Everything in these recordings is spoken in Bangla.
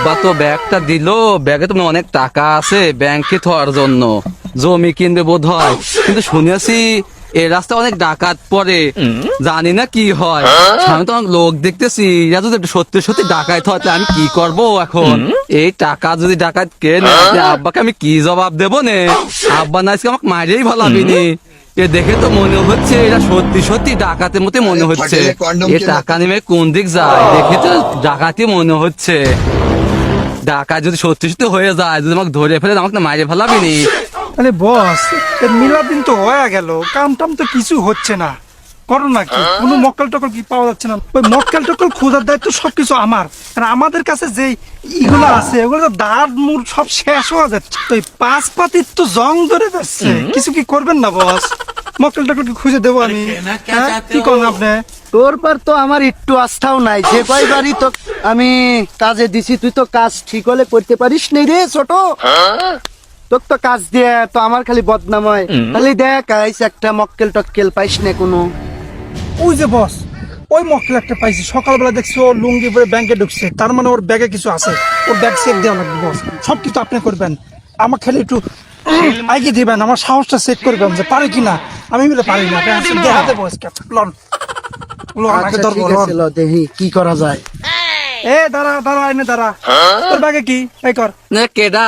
আব্বা তো ব্যাগটা দিলো, ব্যাগে তো অনেক টাকা আছে ব্যাংকে থাকার জন্য, জমি কিনবে বোধ হয়। কিন্তু শুনেছি এই রাস্তায় অনেক ডাকাত পড়ে, জানি না কি হয়। আমি তো অনেক লোক দেখতেছি, এরা যদি সত্যি সত্যি ডাকাত হয় তাহলে আমি কি করব এখন? এই টাকা যদি ডাকাত কে নেয়, আব্বাকে আমি কি জবাব দেবো নে? আব্বা না আজকে আমাকে মারিয়েই ভালাবিনি। এ দেখে তো মনে হচ্ছে এরা সত্যি সত্যি ডাকাতের মতো মনে হচ্ছে। এ টাকা নেমে কোন দিক যায় দেখে তো ডাকাতি মনে হচ্ছে। ডাকাত যদি সত্যি সত্যি হয়ে যায়, যদি আমাকে ধরে ফেলে আমাকে না মারিয়ে ভালাবিনি। আরে বস, মিলার দিন তো হয়ে গেল, কাম টাম তো কিছু হচ্ছে না। করো না কি, কোনো মক্কেল টক্কল কি পাওয়া যাচ্ছে না? ওই মক্কেল টক্কল খোঁজার দায়িত্ব সবকিছু আমার। কারণ আমাদের কাছে যে ইগুলো আছে ওগুলো তো দাঁড় মূল সব শেষ হয়ে যাচ্ছে। তো এই পাঁচ পাতির তো জং ধরে যাচ্ছে, কিছু কি করবেন না বস? মক্কেল টক্কল কি খুঁজে দেবো আমি? হ্যাঁ, কি করেন আপনি? তোর পর তো আমার একটু আস্থাও নাই। যে কয়বারই তো আমি কাজে দিছি, তুই তো কাজ ঠিক হলে করতে পারিস নি রে ছোট। তোর তো কাজ দিয়ে তো আমার খালি বদনাম হয়। খালি দেখ আইস একটা মক্কেল টক্কেল পাইস না কোনো। ওই যে বস, ওই মক্কেল একটা পাইছি, সকালবেলা দেখছি ও লুঙ্গি পরে ব্যাংকে ঢুকছে। তার মানে ওর ব্যাগে কিছু আছে, ওর ব্যাগ চেক দেওয়া লাগবে বস। সব কিছু আপনি করবেন, আমার খালি একটু আগে দিবেন, আমার সাহসটা চেক করবেন যে পারে কিনা। আমি বলে পারি না, দেখাতে বস। লন আমাকে আচ্ছা, ধরবো, ঠিক আছে, ল দেখি কি করা যায়। এ দাঁড়া দাঁড়া, এনে দাঁড়া। তোর ব্যাগে কি? এই কর। না কেডা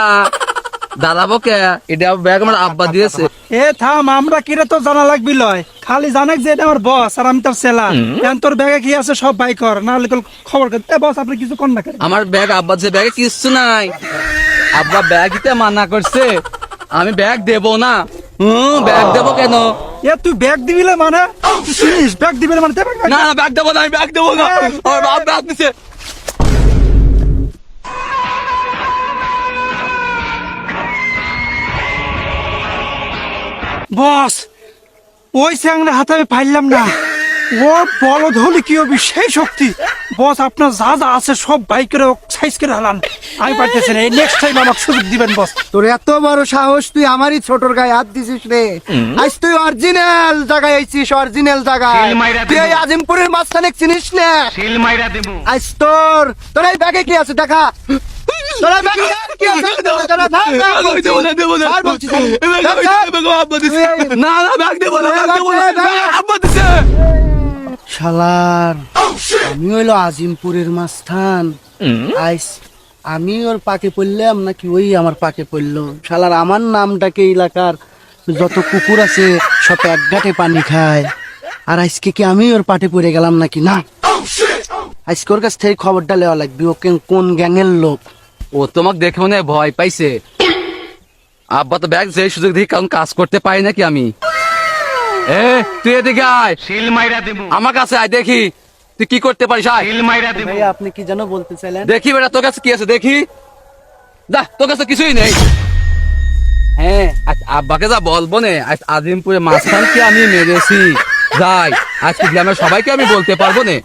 দাঁড়াবো কে? এটা ব্যাগ আমার আব্বা দিয়েছে। এ থাম, আমরা কিরে তো জানা লাগবি লয়। খালি জানাক যে এটা আমার বস আর আমি তার সেলা। এখন তোর ব্যাগে কি আছে সব বাই কর, না হলে খবর কর। এ বস, আপনি কিছু কর না কেন? আমার ব্যাগ আব্বা যে ব্যাগে কিচ্ছু নাই। আব্বা ব্যাগ দিতে মানা করছে, আমি ব্যাগ দেবো না। ব্যাগ দেবো কেন? এ তুই ব্যাগ দিবি না মানে? তুই চিনিস ব্যাগ দিবি না মানে? দে ব্যাগ। না না, ব্যাগ দেবো না, আমি ব্যাগ দেবো না। আমার বাপ ব্যাগ দিছে। বস, ওই স্যাংরা হাতে আমি পাইলাম না। ও বলদ হলে কি হবে সেই শক্তি। বস, আপনার যা যা আছে সব বাইকের সাইজ করে হালান। আমি পারতেছি না, এই নেক্সট টাইম আমাকে সুযোগ দিবেন বস। তোর এত বড় সাহস, তুই আমারই ছোটর গায়ে হাত দিছিস রে। আজ তুই অরিজিনাল জায়গায় আইছিস, অরিজিনাল জায়গায়। তুই এই আজিমপুরের মাঝখানে চিনিস না? আজ তোর তোর এই ব্যাগে কি আছে দেখা। তোর এই ব্যাগে কি আছে? দেবো না, দেবো না। না না, ব্যাগ দেবো না, ব্যাগ দেবো না। আব্বা দিছে। শালার, আমি হইলো আজিমপুরের মাস্তান। আইস আমি ওর পাকে পড়লাম নাকি ওই আমার পাকে পড়লো? শালার, আমার নামটাকে এলাকার যত কুকুর আছে সব এক ঘাটে পানি খায়। আর আজকে কি আমি ওর পাটে পড়ে গেলাম নাকি? না, আজকে ওর কাছ থেকে খবরটা নেওয়া লাগবে, ও কোন গ্যাংয়ের লোক। ও তোমাকে দেখে মনে হয় ভয় পাইছে। আব্বা তো ব্যাগ যে সুযোগ দেখি কারণ কাজ করতে পারি নাকি আমি। এ তুই এদিকে আয়, আমার কাছে আয়, দেখি তুই কি করতে পারিস। আয় ভাইয়া, আপনি কি যেন বলতে চাইলেন? দেখি বেটা, তোর কাছে কি আছে দেখি। যা, তোর কাছে কিছুই নেই। হ্যাঁ, আজ আব্বাকে যা বলবো নে, আজ আজিমপুরে মাঝখানকে আমি মেরেছি। যাই, আজকে গ্রামের সবাইকে আমি বলতে পারবো নে।